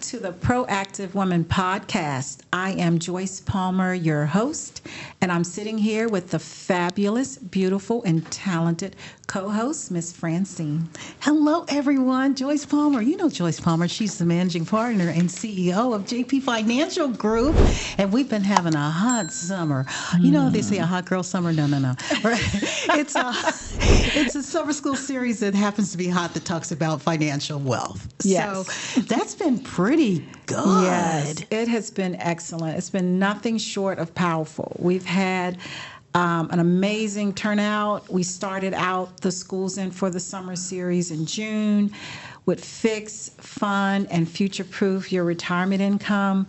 to the Proactive Woman podcast. I am Joyce Palmer, your host, and I'm sitting here with the fabulous, beautiful, and talented co-host, Miss Francine. Hello, everyone. Joyce Palmer. You know Joyce Palmer. She's the managing partner and CEO of JPFinancialGroup, and we've been having a hot summer. You know, they say a hot girl summer. No. Right? It's a summer school series that happens to be hot that talks about financial wealth. Yes. So that's been pretty good. Yes, it has been excellent. It's been nothing short of powerful. We've had an amazing turnout. We started out the Schools In for the Summer series in June with Fix, Fund, and Future-Proof Your Retirement Income.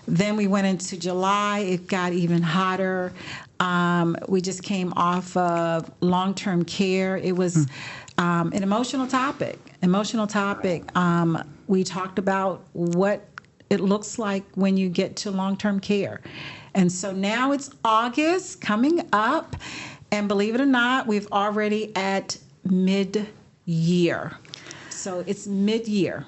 Then we went into July. It got even hotter. We just came off of long-term care. It was an emotional topic. We talked about what it looks like when you get to long-term care. And so now it's August coming up, and believe it or not, we've already at mid-year. So it's mid-year.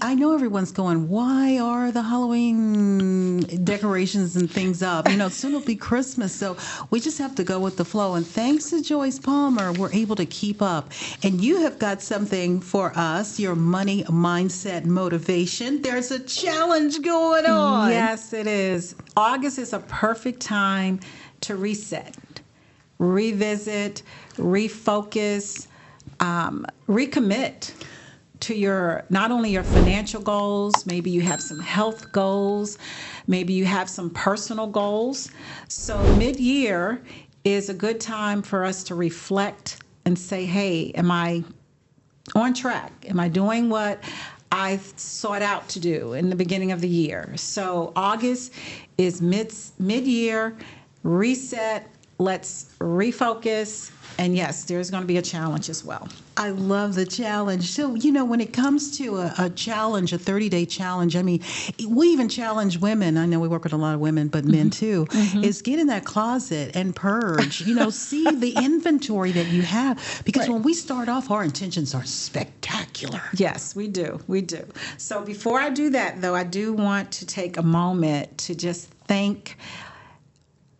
I know everyone's going, why are the Halloween decorations and things up? You know, soon it'll be Christmas, so we just have to go with the flow. And thanks to Joyce Palmer, we're able to keep up. And you have got something for us, your money mindset motivation. There's a challenge going on. Yes, it is. August is a perfect time to reset, revisit, refocus, recommit to your, not only your financial goals, maybe you have some health goals, maybe you have some personal goals. So mid-year is a good time for us to reflect and say, hey, am I on track? Am I doing what I sought out to do in the beginning of the year? So August is mid-year, reset, let's refocus. And yes, there's going to be a challenge as well. I love the challenge. So, you know, when it comes to a challenge, a 30-day challenge, I mean, we even challenge women. I know we work with a lot of women, but men too, is get in that closet and purge, you know, see the inventory that you have. Because when we start off, our intentions are spectacular. Yes, we do. We do. So before I do that, though, I do want to take a moment to just thank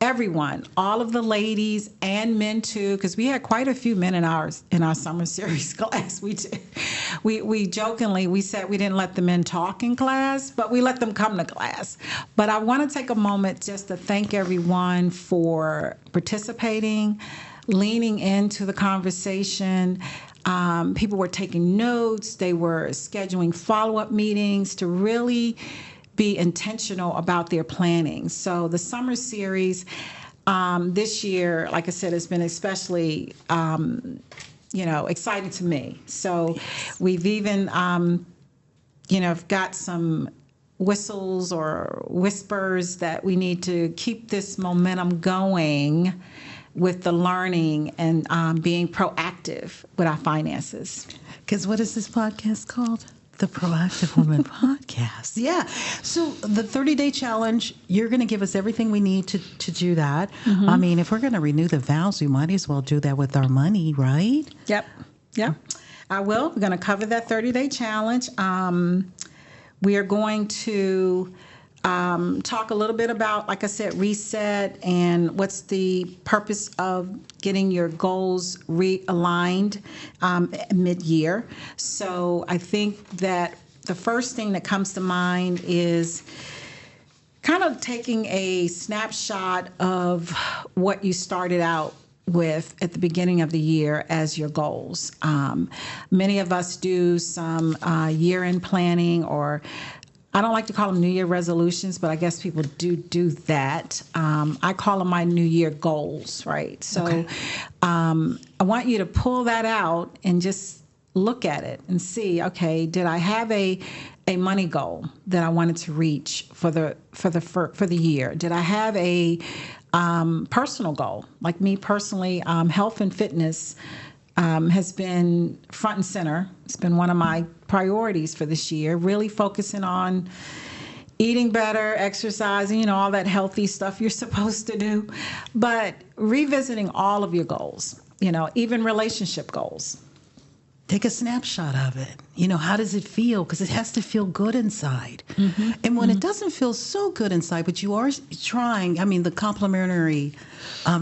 everyone, all of the ladies and men too, because we had quite a few men in our summer series class. We did. We jokingly said we didn't let the men talk in class, but we let them come to class. But I want to take a moment just to thank everyone for participating, leaning into the conversation. People were taking notes. They were scheduling follow-up meetings to really be intentional about their planning. So the summer series this year, like I said, has been especially, exciting to me. So we've even, got some whistles or whispers that we need to keep this momentum going with the learning and being proactive with our finances. Because what is this podcast called? The Proactive Woman Podcast. Yeah. So the 30-day challenge, you're going to give us everything we need to do that. I mean, if we're going to renew the vows, we might as well do that with our money, right? Yep. I will. We're going to cover that 30-day challenge. We are going to talk a little bit about, like I said, reset and what's the purpose of getting your goals realigned mid-year. So I think that the first thing that comes to mind is kind of taking a snapshot of what you started out with at the beginning of the year as your goals. Many of us do some year-end planning, or I don't like to call them New Year resolutions, but I guess people do that. I call them my New Year goals, right? So I want you to pull that out and just look at it and see, okay, did I have a money goal that I wanted to reach for the year? Did I have a personal goal? Like me personally, health and fitness has been front and center. It's been one of my priorities for this year, really focusing on eating better, exercising, all that healthy stuff you're supposed to do, but revisiting all of your goals, even relationship goals. take a snapshot of it. How does it feel? Because it has to feel good inside. And when it doesn't feel so good inside, but you are trying, the complimentary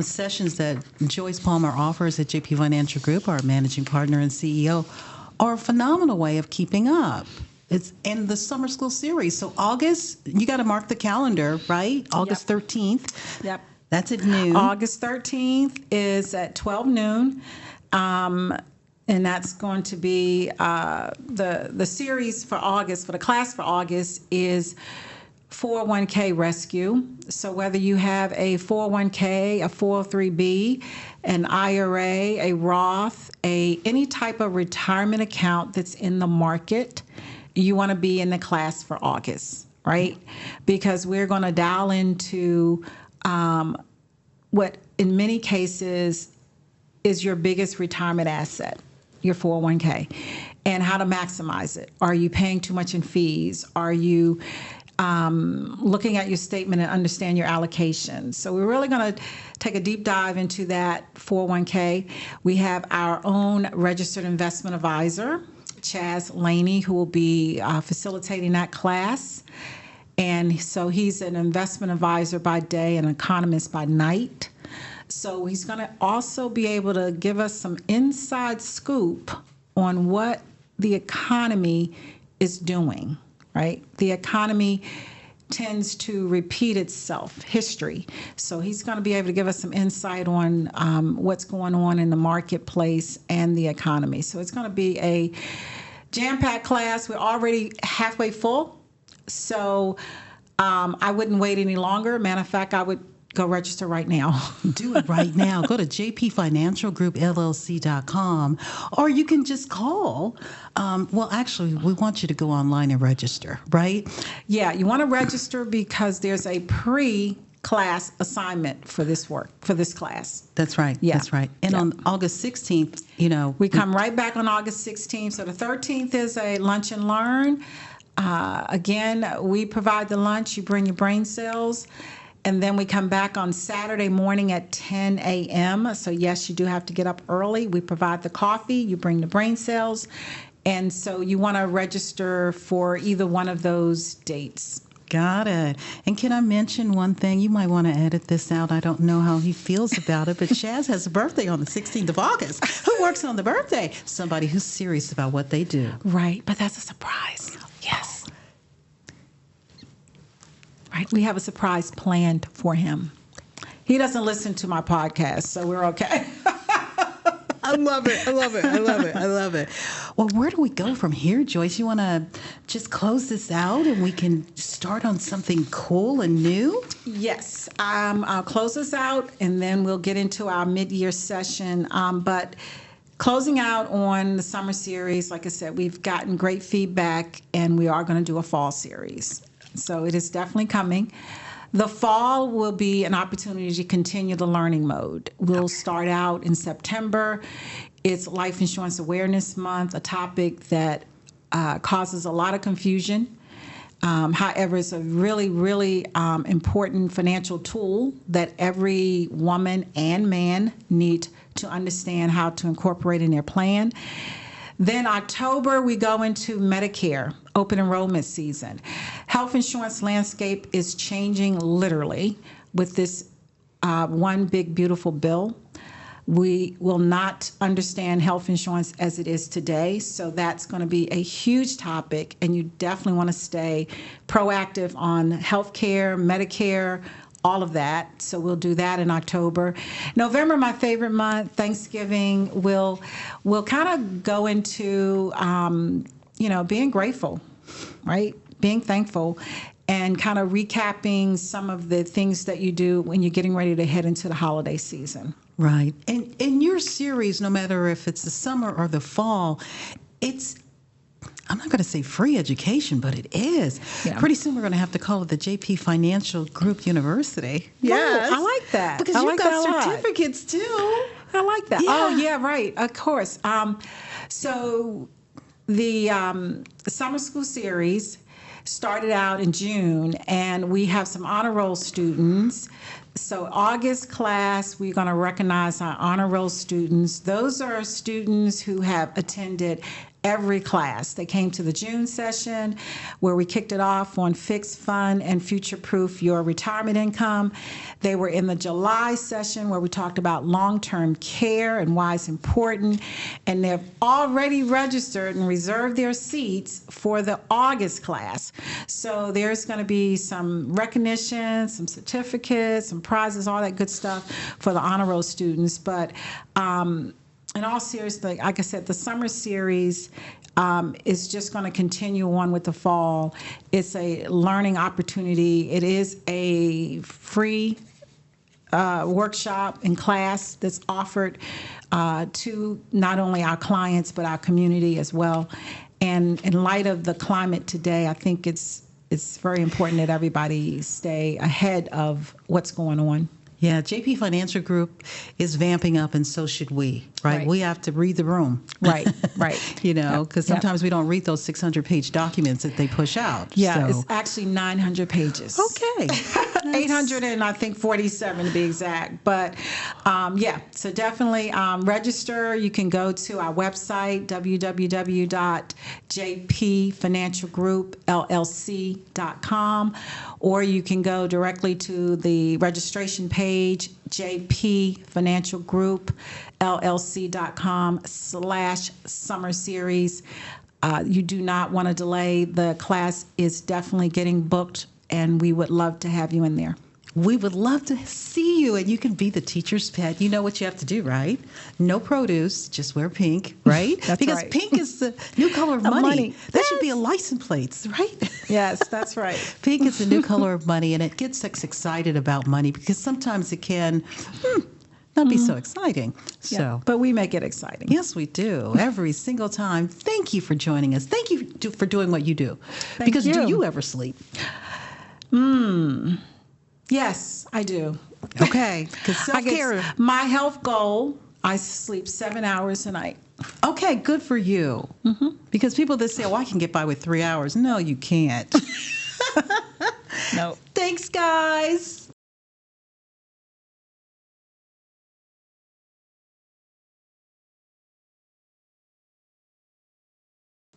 sessions that Joyce Palmer offers at JP Financial Group, our managing partner and CEO, are a phenomenal way of keeping up. It's in the summer school series. So August, you got to mark the calendar, right? August 13th. Yep. That's at noon. August 13th is at 12 noon. And that's going to be the series for August, for the class for August is 401k rescue. So whether you have a 401k, a 403b, an IRA, a Roth, any type of retirement account that's in the market, you want to be in the class for August, right? Because we're going to dial into what in many cases is your biggest retirement asset, your 401k, and how to maximize it. Are you paying too much in fees? Are you looking at your statement and understand your allocations? So we're really going to take a deep dive into that 401k. We have our own registered investment advisor, Chaz Laney, who will be facilitating that class. And so he's an investment advisor by day and an economist by night. So he's going to also be able to give us some inside scoop on what the economy is doing, right? The economy tends to repeat itself, history. So he's going to be able to give us some insight on what's going on in the marketplace and the economy. So it's going to be a jam-packed class. We're already halfway full. So I wouldn't wait any longer. Matter of fact, I would go register right now. Do it right now. Go to jpfinancialgroupllc.com, or you can just call. Well, actually, we want you to go online and register, right? Yeah, you want to register because there's a pre-class assignment for this class. That's right. Yeah. That's right. And on August 16th, we come right back on August 16th. So the 13th is a lunch and learn. Again, we provide the lunch. You bring your brain cells. And then we come back on Saturday morning at 10 a.m. So yes, you do have to get up early. We provide the coffee. You bring the brain cells. And so you want to register for either one of those dates. Got it. And can I mention one thing? You might want to edit this out. I don't know how he feels about it, but Chaz has a birthday on the 16th of August. Who works on the birthday? Somebody who's serious about what they do. Right, but that's a surprise. Yes. Right, we have a surprise planned for him. He doesn't listen to my podcast, so we're okay. I love it. I love it. I love it. I love it. Well, where do we go from here, Joyce? You want to just close this out and we can start on something cool and new? Yes. I'll close this out and then we'll get into our mid-year session. But closing out on the summer series, like I said, we've gotten great feedback and we are going to do a fall series. So it is definitely coming. The fall will be an opportunity to continue the learning mode. We'll start out in September. It's Life Insurance Awareness Month, a topic that causes a lot of confusion. However, it's a really, really important financial tool that every woman and man need to understand how to incorporate in their plan. Then October, we go into Medicare, open enrollment season. Health insurance landscape is changing literally with this one big, beautiful bill. We will not understand health insurance as it is today, so that's going to be a huge topic, and you definitely want to stay proactive on healthcare, Medicare, all of that. So we'll do that in October. November, my favorite month, Thanksgiving, we'll kind of go into, being grateful, right? Being thankful and kind of recapping some of the things that you do when you're getting ready to head into the holiday season. Right. And in your series, no matter if it's the summer or the fall, I'm not going to say free education, but it is. Yeah. Pretty soon we're going to have to call it the JP Financial Group University. Yes. I like that. Because I you've like got that a lot. certificates too. I like that. Yeah. Oh, yeah, right. Of course. So the summer school series, started out in June, and we have some honor roll students. So August class, we're going to recognize our honor roll students. Those are students who have attended every class. They came to the June session where we kicked it off on fixed fund and future-proof your retirement income. They were in the July session where we talked about long-term care and why it's important. And they've already registered and reserved their seats for the August class. So there's going to be some recognition, some certificates, some prizes, all that good stuff for the honor roll students. But in all seriousness, like I said, the summer series is just going to continue on with the fall. It's a learning opportunity. It is a free workshop and class that's offered to not only our clients but our community as well. And in light of the climate today, I think it's very important that everybody stay ahead of what's going on. Yeah, JP Financial Group is vamping up, and so should we, right? We have to read the room. Right. You know, because sometimes we don't read those 600-page documents that they push out. Yeah, so. It's actually 900 pages. Okay. 800 and I think 47 to be exact. But so definitely register. You can go to our website, www.jpfinancialgroupllc.com, or you can go directly to the registration page, jpfinancialgroupllc.com/summer series. You do not want to delay. The class is definitely getting booked, and we would love to have you in there. We would love to see you, and you can be the teacher's pet. You know what you have to do, right? No produce, just wear pink, right? That's because right. Pink is the new color of money. That Yes. should be a license plate, right? Yes, that's right. Pink is the new color of money, and it gets us excited about money because sometimes it can not be so exciting. Yeah, So, but we make it exciting. yes, we do every single time. Thank you for joining us. Thank you for doing what you do. Because do you. you ever sleep? Yes, I do. Okay, because I guess self-care. my health goal, I sleep 7 hours a night. Okay, good for you. Because people that say, "Oh, I can get by with 3 hours." No, you can't. No. Thanks, guys.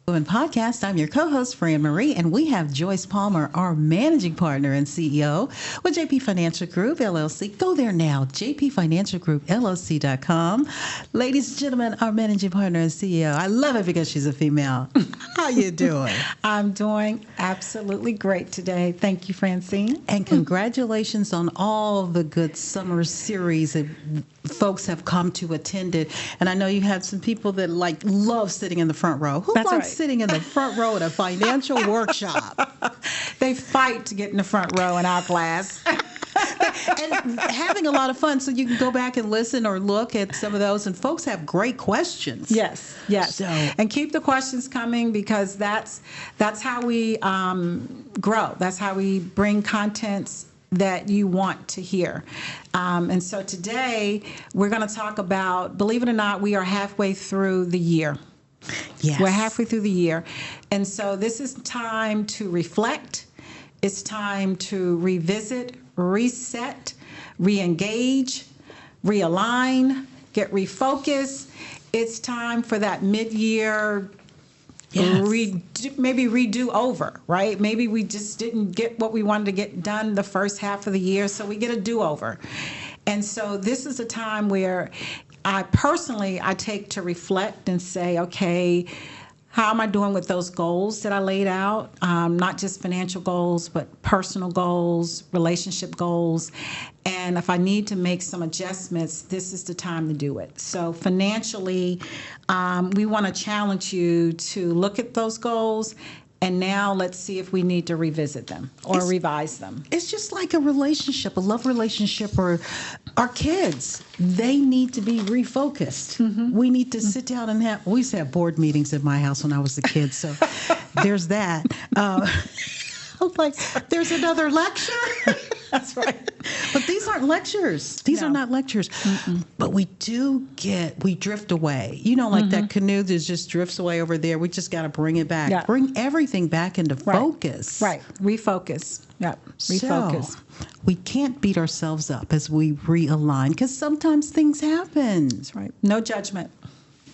Women Podcast. I'm your co-host, Fran Marie, and we have Joyce Palmer, our managing partner and CEO with JP Financial Group, LLC. Go there now, jpfinancialgroupllc.com. Ladies and gentlemen, our managing partner and CEO. I love it because she's a female. How you doing? I'm doing absolutely great today. Thank you, Francine. And congratulations on all the good summer series that folks have come to attend it. And I know you have some people that love sitting in the front row. Who That's likes right. sitting in the front row at a financial workshop? They fight to get in the front row in our class. And having a lot of fun. So you can go back and listen or look at some of those. And folks have great questions. Yes. So- And keep the questions coming because that's how we grow. That's how we bring contents that you want to hear. And so today we're going to talk about, believe it or not, we are halfway through the year. Yes. We're halfway through the year. And so this is time to reflect. It's time to revisit, reset, re-engage, realign, get refocused. It's time for that mid-year Yes. maybe redo over, right? Maybe we just didn't get what we wanted to get done the first half of the year, so we get a do-over. And so this is a time where I take to reflect and say, okay, how am I doing with those goals that I laid out? Not just financial goals, but personal goals, relationship goals. And if I need to make some adjustments, this is the time to do it. So financially, we want to challenge you to look at those goals. And now let's see if we need to revisit them or revise them. It's just like a relationship, a love relationship, or our kids. They need to be refocused. We need to sit down and we used to have board meetings at my house when I was a kid, so there's that. Like, there's another lecture. That's right. But these aren't lectures. These No. are not lectures. But we drift away. You know, like that canoe that just drifts away over there. We just got to bring it back. Yeah. Bring everything back into Right. focus. Right. Refocus. Yep. Refocus. So we can't beat ourselves up as we realign because sometimes things happen. That's right. No judgment.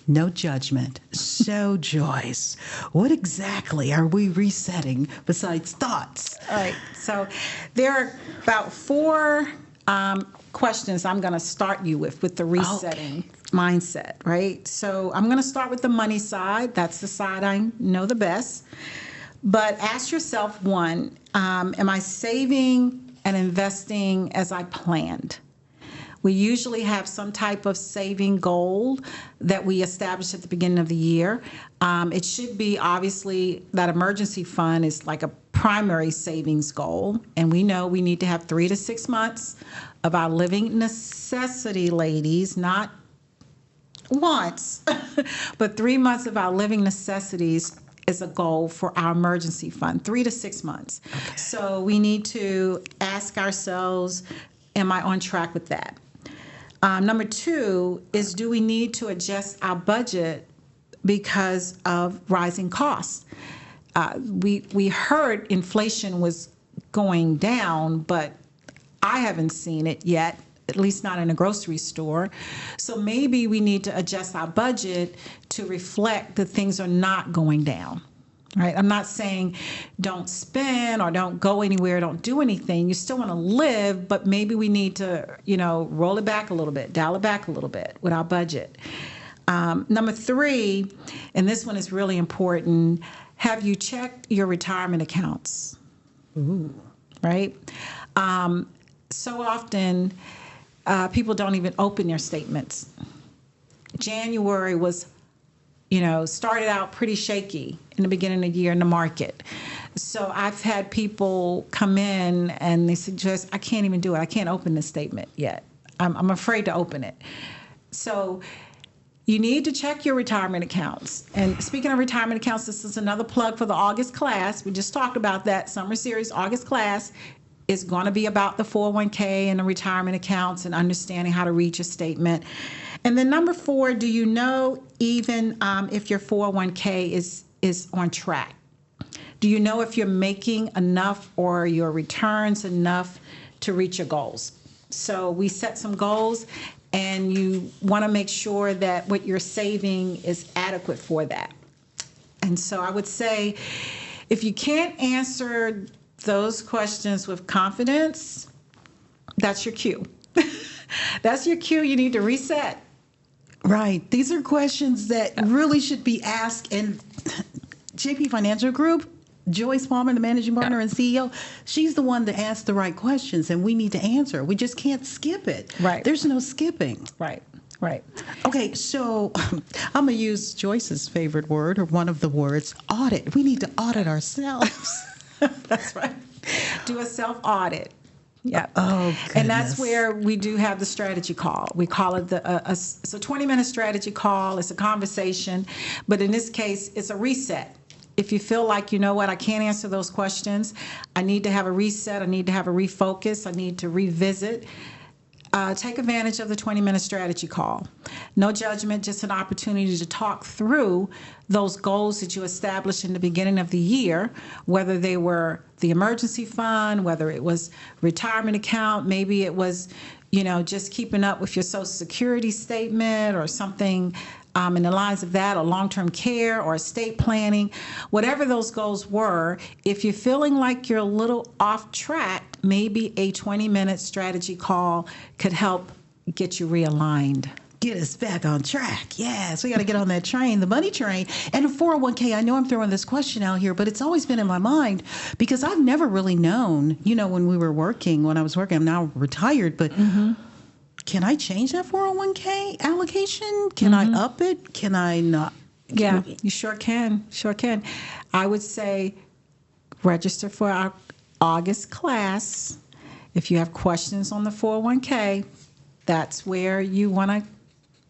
No judgment. So, Joyce, what exactly are we resetting besides thoughts? All right. So there are about 4 questions I'm going to start you with the resetting mindset, right? So I'm going to start with the money side. That's the side I know the best. But ask yourself, one, am I saving and investing as I planned? We usually have some type of saving goal that we establish at the beginning of the year. It should be obviously that emergency fund is like a primary savings goal. And we know we need to have 3 to 6 months of our living necessity, ladies, not wants, but 3 months of our living necessities is a goal for our emergency fund, 3 to 6 months. Okay. So we need to ask ourselves, am I on track with that? Number 2 is, do we need to adjust our budget because of rising costs? We heard inflation was going down, but I haven't seen it yet, at least not in a grocery store. So maybe we need to adjust our budget to reflect that things are not going down. Right? I'm not saying don't spend or don't go anywhere, don't do anything. You still want to live, but maybe we need to, roll it back a little bit, dial it back a little bit with our budget. Number 3, and this one is really important, have you checked your retirement accounts? Ooh. Right? So often, people don't even open their statements. January was started out pretty shaky in the beginning of the year in the market. So I've had people come in and they suggest, I can't even do it. I can't open this statement yet. I'm afraid to open it. So you need to check your retirement accounts. And speaking of retirement accounts, this is another plug for the August class. We just talked about that summer series. August class is going to be about the 401k and the retirement accounts and understanding how to read your statement. And then number 4, do you know even if your 401k is on track? Do you know if you're making enough or your returns enough to reach your goals? So we set some goals, and you want to make sure that what you're saving is adequate for that. And so I would say, if you can't answer those questions with confidence, that's your cue. That's your cue. You need to reset. Right. These are questions that really should be asked. And JP Financial Group, Joyce Palmer, the managing partner and CEO, she's the one to ask the right questions, and we need to answer. We just can't skip it. Right. There's no skipping. Right. Right. Okay, so I'm going to use Joyce's favorite word, or one of the words, audit. We need to audit ourselves. That's right. Do a self-audit. Yeah. Oh, goodness. And that's where we do have the strategy call. We call it it's a 20-minute strategy call. It's a conversation. But in this case, it's a reset. If you feel like, I can't answer those questions, I need to have a reset, I need to have a refocus, I need to revisit, take advantage of the 20-minute strategy call. No judgment, just an opportunity to talk through those goals that you established in the beginning of the year, whether they were the emergency fund, whether it was retirement account, maybe it was, just keeping up with your Social Security statement or something in the lines of that, or long-term care or estate planning, whatever those goals were. If you're feeling like you're a little off track, maybe a 20-minute strategy call could help get you realigned. Get us back on track. Yes, we got to get on that train, the money train. And a 401k, I know I'm throwing this question out here, but it's always been in my mind because I've never really known, when I was working, I'm now retired, but can I change that 401k allocation? Can I up it? Can I not? Yeah, you sure can. Sure can. I would say register for our August class. If you have questions on the 401k, that's where you want to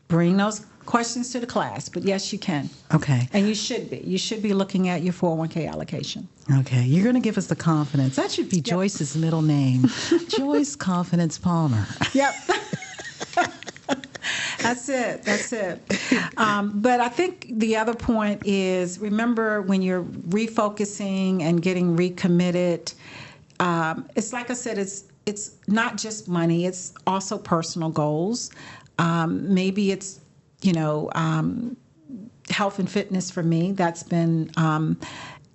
bring those questions to the class, but yes, you can. Okay. And you should be. You should be looking at your 401k allocation. Okay. You're going to give us the confidence. That should be Joyce's middle name. Joyce Confidence Palmer. Yep. That's it. But I think the other point is, remember when you're refocusing and getting recommitted, it's like I said, it's not just money, it's also personal goals. Maybe it's, health and fitness for me. That's been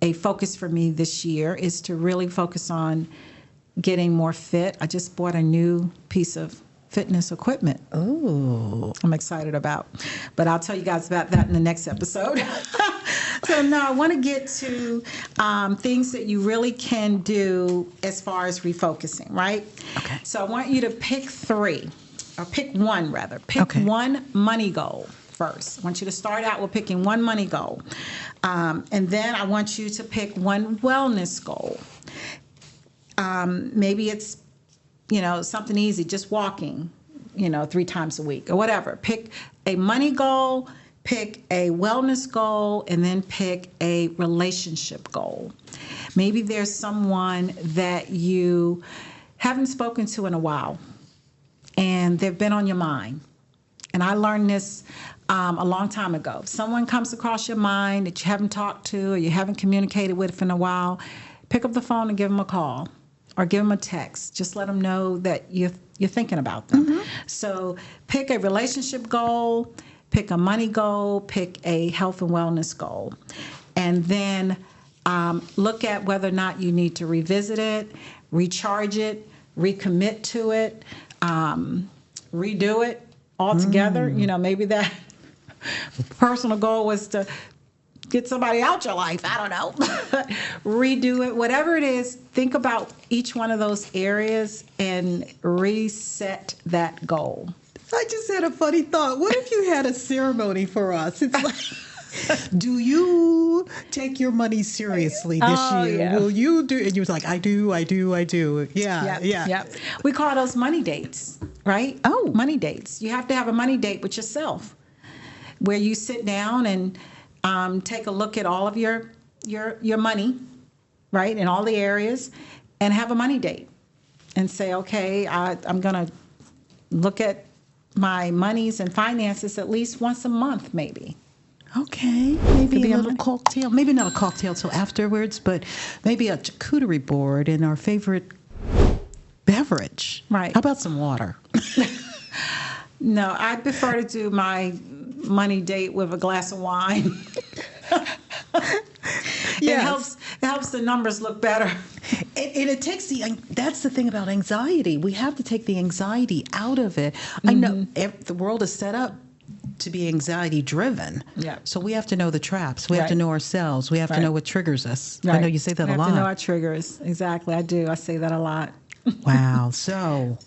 a focus for me this year, is to really focus on getting more fit. I just bought a new piece of fitness equipment. Oh, I'm excited about, but I'll tell you guys about that in the next episode. So now I want to get to things that you really can do as far as refocusing, right? Okay. So I want you to pick one rather. Pick one money goal first. I want you to start out with picking one money goal. And then I want you to pick one wellness goal. Maybe it's something easy, just walking, 3 times a week or whatever. Pick a money goal, pick a wellness goal, and then pick a relationship goal. Maybe there's someone that you haven't spoken to in a while, and they've been on your mind. And I learned this a long time ago. If someone comes across your mind that you haven't talked to or you haven't communicated with in a while, pick up the phone and give them a call. Or give them a text. Just let them know that you're thinking about them. Mm-hmm. So pick a relationship goal, pick a money goal, pick a health and wellness goal. And then look at whether or not you need to revisit it, recharge it, recommit to it, redo it altogether. Maybe that personal goal was to get somebody out your life. I don't know. Redo it. Whatever it is, think about each one of those areas and reset that goal. I just had a funny thought. What if you had a ceremony for us? It's like, do you take your money seriously this year? Yeah. Will you do? And you was like, I do. Yeah. We call those money dates, right? Oh. Money dates. You have to have a money date with yourself where you sit down and take a look at all of your money, right, in all the areas, and have a money date and say, okay, I'm going to look at my monies and finances at least once a month, maybe. Okay, maybe a little cocktail. Maybe not a cocktail till afterwards, but maybe a charcuterie board and our favorite beverage. Right. How about some water? No, I prefer to do my money date with a glass of wine. Yes. It helps the numbers look better. And it takes that's the thing about anxiety. We have to take the anxiety out of it. Mm-hmm. I know the world is set up to be anxiety driven. Yeah. So we have to know the traps. We have to know ourselves. We have to know what triggers us. Right. I know you say that a lot. We have to know our triggers. Exactly. I do. I say that a lot. Wow. So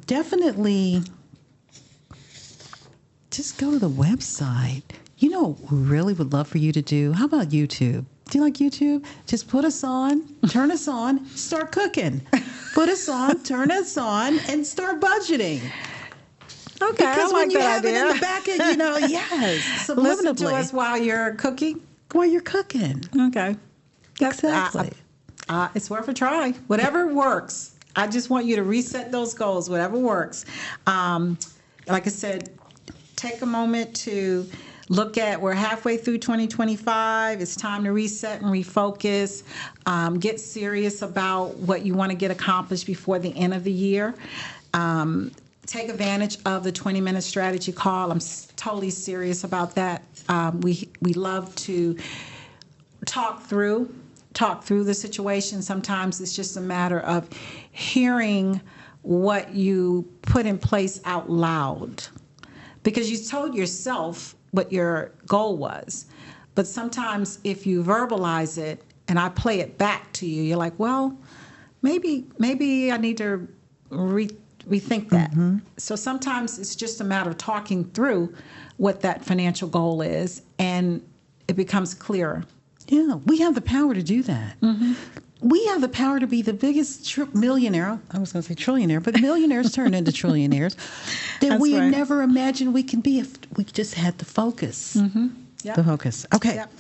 definitely just go to the website. What we really would love for you to do? How about YouTube? Do you like YouTube? Just put us on, turn us on, start cooking. Put us on, turn us on, and start budgeting. Okay, because I like when you that have idea. it in the back of, yes, subliminally. Listen to us while you're cooking. While you're cooking. Okay. Exactly. It's worth a try. Whatever works. I just want you to reset those goals, whatever works. Like I said, take a moment to look at, we're halfway through 2025. It's time to reset and refocus. Get serious about what you want to get accomplished before the end of the year. Take advantage of the 20-minute strategy call. I'm totally serious about that. We love to talk through the situation. Sometimes it's just a matter of hearing what you put in place out loud, because you told yourself what your goal was. But sometimes if you verbalize it and I play it back to you, you're like, well, maybe I need to rethink that. Mm-hmm. So sometimes it's just a matter of talking through what that financial goal is, and it becomes clearer. Yeah, we have the power to do that. Mm-hmm. we have the power to be the biggest millionaire. I was going to say trillionaire, but millionaires turn into trillionaires that That's we right. never imagined we can be if we just had the focus. Mm-hmm. Yep. The focus. Okay. Yep.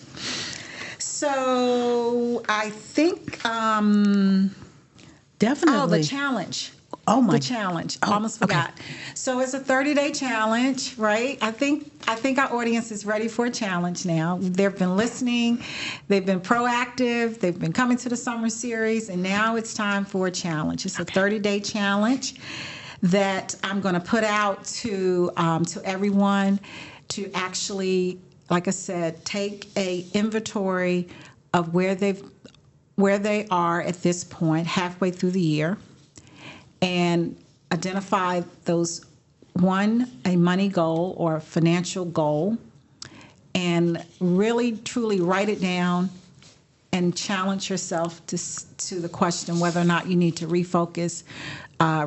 So I think, Definitely. the challenge. Oh, my. The challenge. Oh, Almost okay. forgot. So it's a 30-day challenge, right? I think our audience is ready for a challenge now. They've been listening, they've been proactive, they've been coming to the summer series, and now it's time for a challenge. It's a 30-day challenge that I'm going to put out to everyone to actually, like I said, take a inventory of where they are at this point, halfway through the year, and identify those, a money goal or a financial goal, and really truly write it down and challenge yourself to the question whether or not you need to refocus,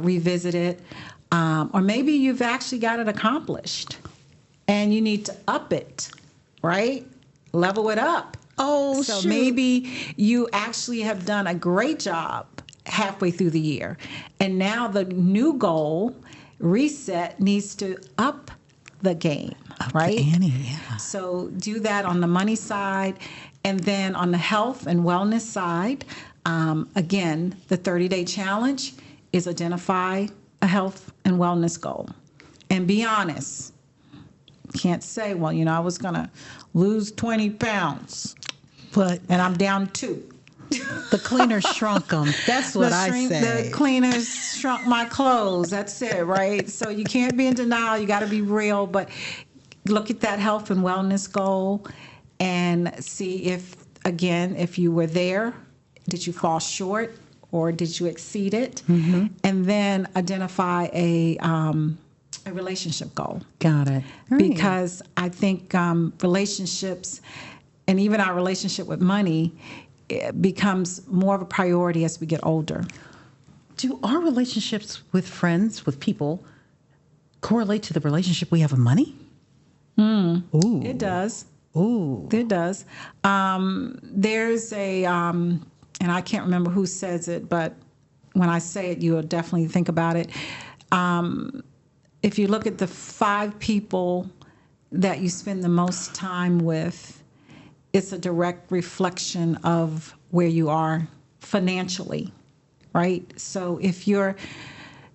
revisit it, or maybe you've actually got it accomplished and you need to up it, right? Level it up. Oh, so shoot. maybe you actually have done a great job halfway through the year, and now the new goal, reset, needs to up the game, right? The ante, yeah. So do that on the money side, and then on the health and wellness side, again, the 30-day challenge is identify a health and wellness goal, and be honest. Can't say, well, I was going to lose 20 pounds, and I'm down 2. The cleaner shrunk them. That's what I say. The cleaners shrunk my clothes. That's it, right? So you can't be in denial. You got to be real. But look at that health and wellness goal and see if you were there, did you fall short or did you exceed it? Mm-hmm. And then identify a relationship goal. Got it. Right. Because I think relationships, and even our relationship with money, it becomes more of a priority as we get older. Do our relationships with friends, with people, correlate to the relationship we have with money? Ooh. It does. Ooh. It does. There's a, and I can't remember who says it, but when I say it, you'll definitely think about it. If you look at the 5 people that you spend the most time with, it's a direct reflection of where you are financially, right? So if you're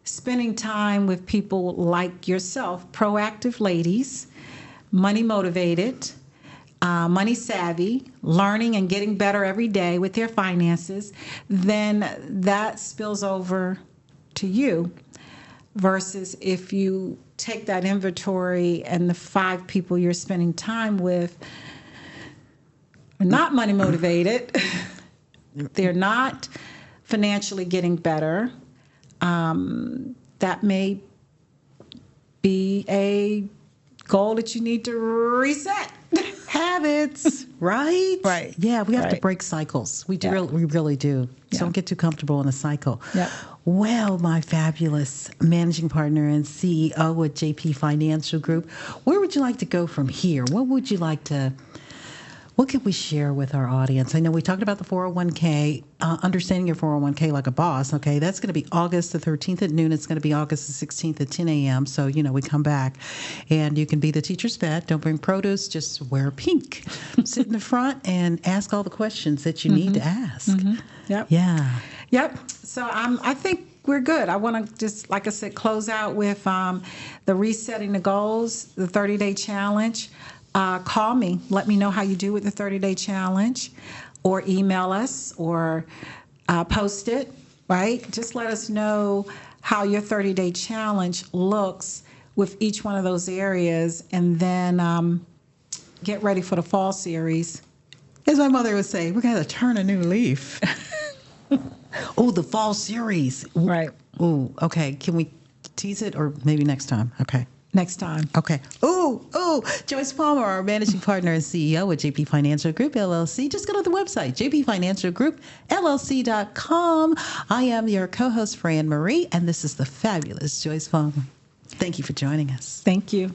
spending time with people like yourself, proactive ladies, money motivated, money savvy, learning and getting better every day with their finances, then that spills over to you. Versus if you take that inventory and the 5 people you're spending time with are not money motivated, they're not financially getting better, that may be a goal that you need to reset. Habits, right? Right. Yeah, we have to Right. break cycles. We do. Yeah. We really do. Yeah. Don't get too comfortable in a cycle. Yep. Well, my fabulous managing partner and CEO at JP Financial Group, where would you like to go from here? What could we share with our audience? I know we talked about the 401k, understanding your 401k like a boss. Okay, that's going to be August the 13th at noon. It's going to be August the 16th at 10 a.m. So, we come back and you can be the teacher's pet. Don't bring produce, just wear pink. Sit in the front and ask all the questions that you need to ask. Mm-hmm. Yep. Yeah. Yep. So I think we're good. I want to just, like I said, close out with the resetting the goals, the 30-day challenge. Call me. Let me know how you do with the 30-day challenge, or email us, or post it, right? Just let us know how your 30-day challenge looks with each one of those areas, and then get ready for the fall series. As my mother would say, we're going to turn a new leaf. Oh, the fall series. Right. Oh, okay. Can we tease it, or maybe next time? Okay. Next time. Okay. Oh, Joyce Palmer, our managing partner and CEO at JP Financial Group, LLC. Just go to the website, jpfinancialgroupllc.com. I am your co-host, Fran Marie, and this is the fabulous Joyce Palmer. Thank you for joining us. Thank you.